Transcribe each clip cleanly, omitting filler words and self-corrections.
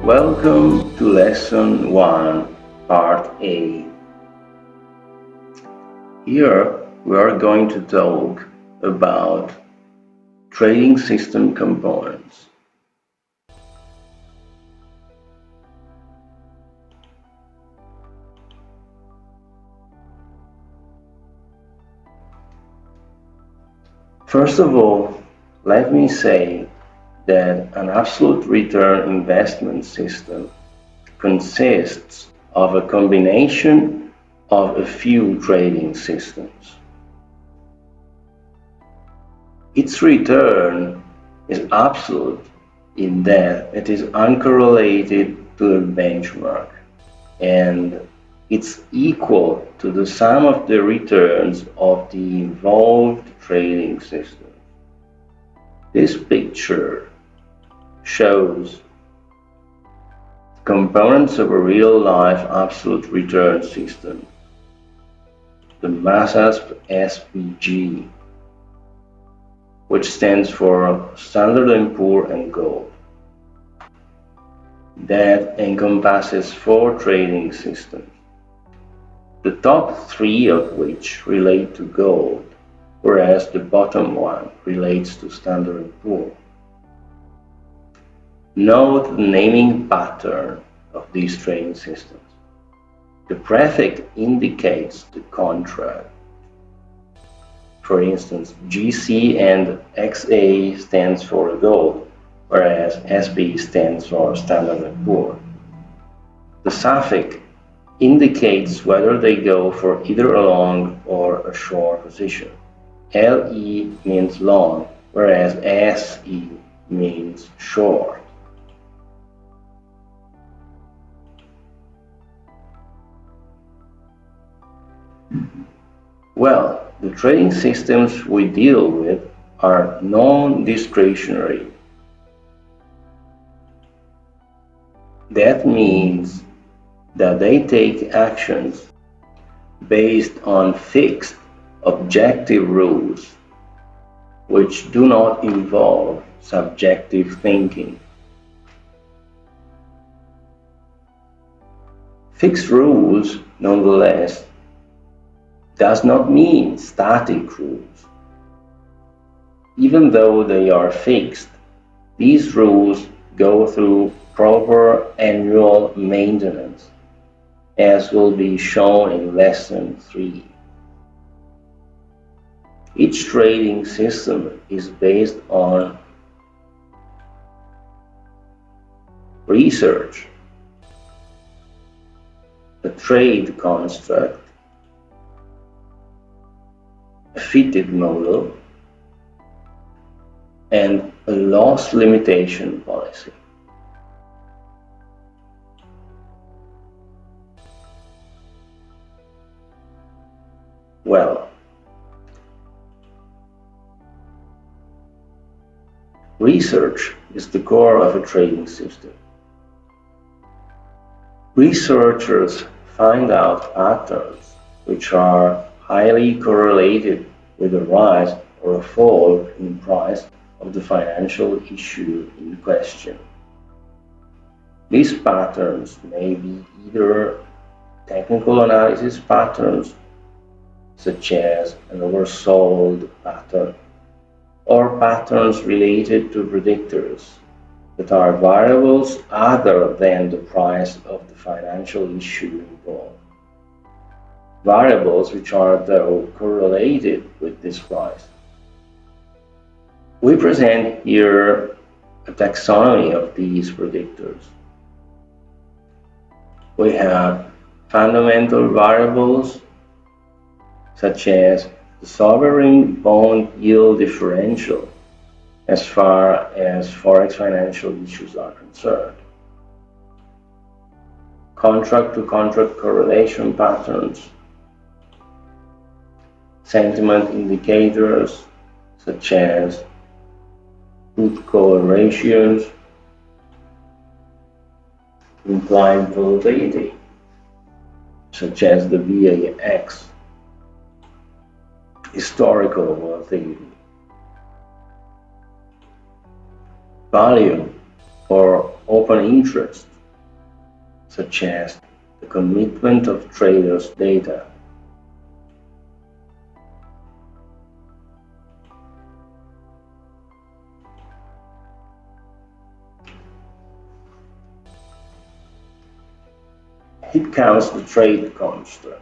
Welcome to Lesson 1, Part A. Here we are going to talk about trading system components. First of all, let me say that an absolute return investment system consists of a combination of a few trading systems. Its return is absolute in that it is uncorrelated to the benchmark, and it's equal to the sum of the returns of the involved trading system. This picture shows components of a real-life absolute return system, the MASASP SPG, which stands for Standard & Poor and Gold. That encompasses 4 trading systems, the top 3 of which relate to gold, whereas the bottom one relates to Standard & Poor. Note the naming pattern of these trading systems. The prefix indicates the contract. For instance, GC and XA stands for gold, whereas SB stands for Standard & Poor. The suffix indicates whether they go for either a long or a short position. LE means long, whereas SE means short. Well, the trading systems we deal with are non-discretionary. That means that they take actions based on fixed objective rules, which do not involve subjective thinking. Fixed rules, nonetheless, does not mean static rules. Even though they are fixed, these rules go through proper annual maintenance, as will be shown in Lesson 3. Each trading system is based on research, a trade construct, a fitted model, and a loss limitation policy. Well, research is the core of a trading system. Researchers find out patterns which are highly correlated with a rise or a fall in price of the financial issue in question. These patterns may be either technical analysis patterns, such as an oversold pattern, or patterns related to predictors that are variables other than the price of the financial issue involved. Variables which are, though, correlated with this price. We present here a taxonomy of these predictors. We have fundamental variables such as the sovereign bond yield differential as far as forex financial issues are concerned. Contract-to-contract correlation patterns, sentiment indicators such as put-call ratios, implied volatility such as the VAX, historical volatility, value or open interest such as the commitment of traders' data. It counts the trade construct.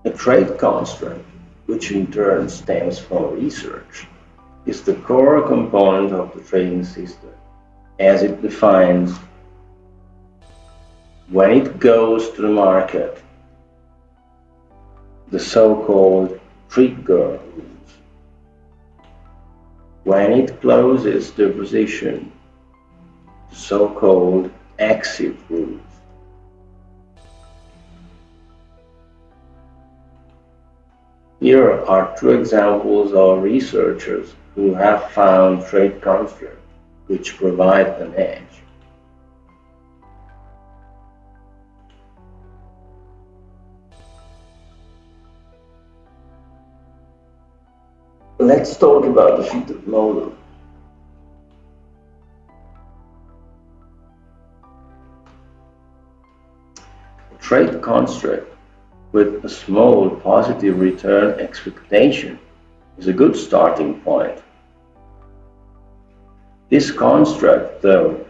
A trade construct, which in turn stems from research, is the core component of the trading system, as it defines when it goes to the market, the so-called trigger rules, when it closes the position, the so-called exit rules. Here are two examples of researchers who have found trade constructs which provide an edge. Let's talk about the fitted model. A trade construct with a small positive return expectation is a good starting point. This construct, though,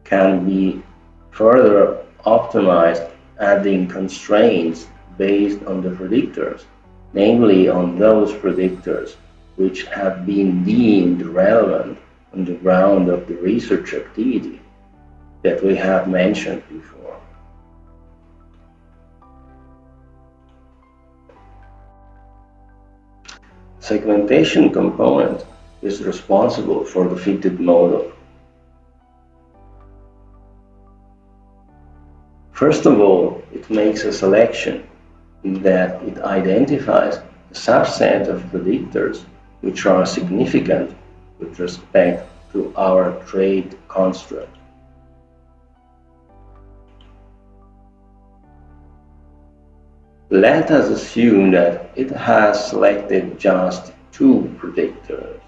can be further optimized, adding constraints based on the predictors, namely on those predictors which have been deemed relevant on the ground of the research activity that we have mentioned before. Segmentation component is responsible for the fitted model. First of all, it makes a selection in that it identifies a subset of predictors which are significant with respect to our trade construct. Let us assume that it has selected just two predictors.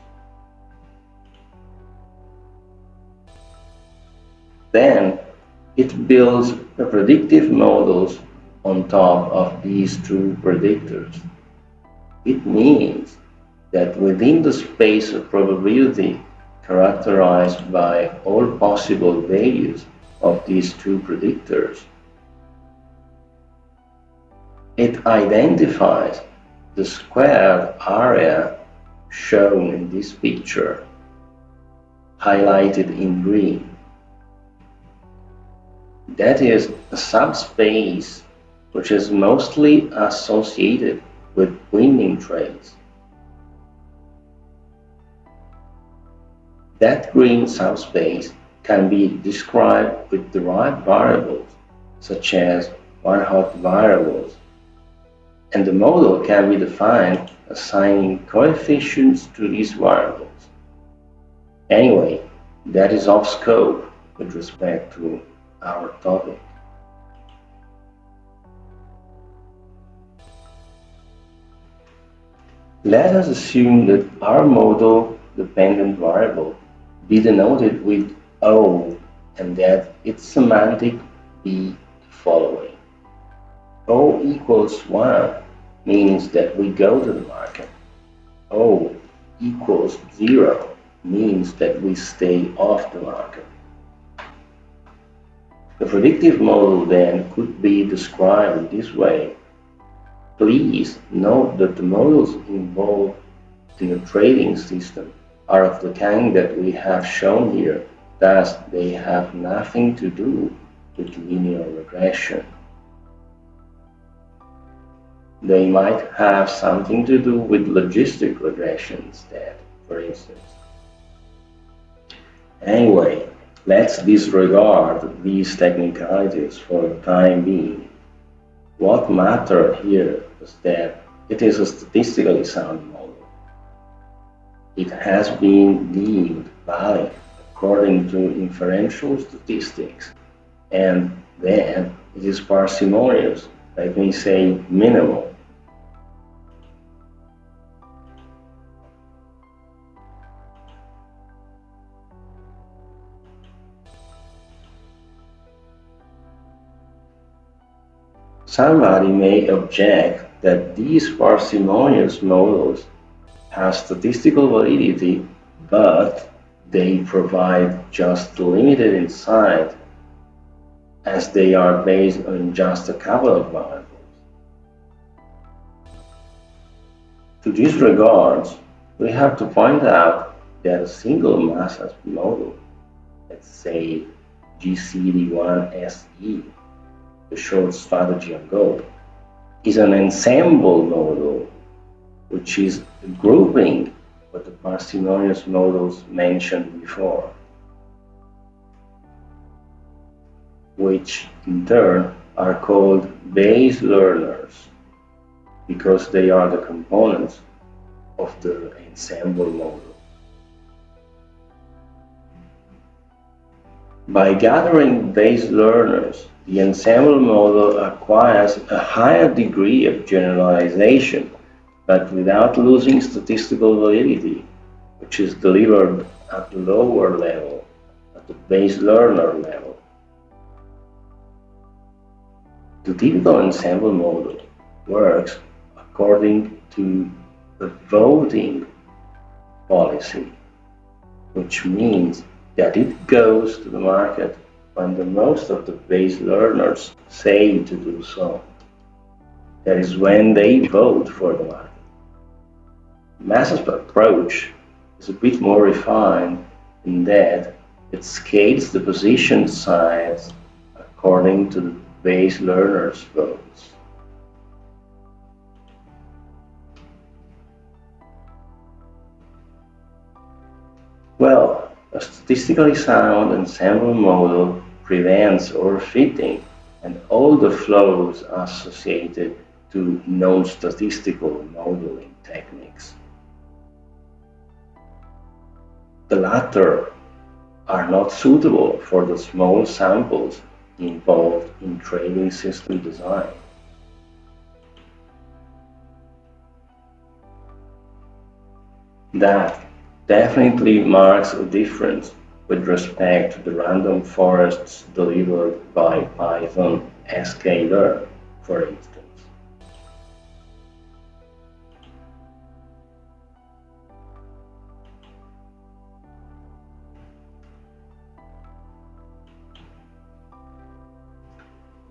Then it builds the predictive models on top of these two predictors. It means that within the space of probability characterized by all possible values of these two predictors, it identifies the squared area shown in this picture, highlighted in green. That is a subspace which is mostly associated with winning trades. That green subspace can be described with derived variables, such as one-hot variables, and the model can be defined assigning coefficients to these variables. Anyway, that is off scope with respect to our topic. Let us assume that our model dependent variable be denoted with O and that its semantic be the following. O equals 1 means that we go to the market. O equals 0 means that we stay off the market. The predictive model then could be described in this way. Please note that the models involved in a trading system are of the kind that we have shown here, thus they have nothing to do with linear regression. They might have something to do with logistic regression instead, for instance. Anyway, let's disregard these technicalities for the time being. What matters here is that it is a statistically sound model. It has been deemed valid according to inferential statistics, and then it is parsimonious, let me say minimal. Somebody may object that these parsimonious models have statistical validity, but they provide just limited insight as they are based on just a couple of variables. To these regards, we have to point out that a single MASASP model, let's say GCD1SE, the short strategy and goal, is an ensemble model, which is a grouping of the parsimonious models mentioned before, which in turn are called base learners because they are the components of the ensemble model. By gathering base learners, the ensemble model acquires a higher degree of generalization, but without losing statistical validity, which is delivered at the lower level, at the base learner level. The typical ensemble model works according to the voting policy, which means that it goes to the market when the most of the base learners say to do so. That is when they vote for the market. MASASP approach is a bit more refined in that it scales the position size according to the base learners' votes. Well, a statistically sound ensemble model prevents overfitting and all the flows associated to non-statistical modeling techniques. The latter are not suitable for the small samples involved in trading system design. That definitely marks a difference with respect to the random forests delivered by Python sklearn, for instance.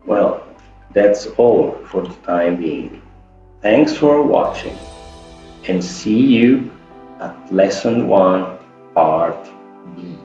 Well, that's all for the time being. Thanks for watching and see you at Lesson 1, Part B.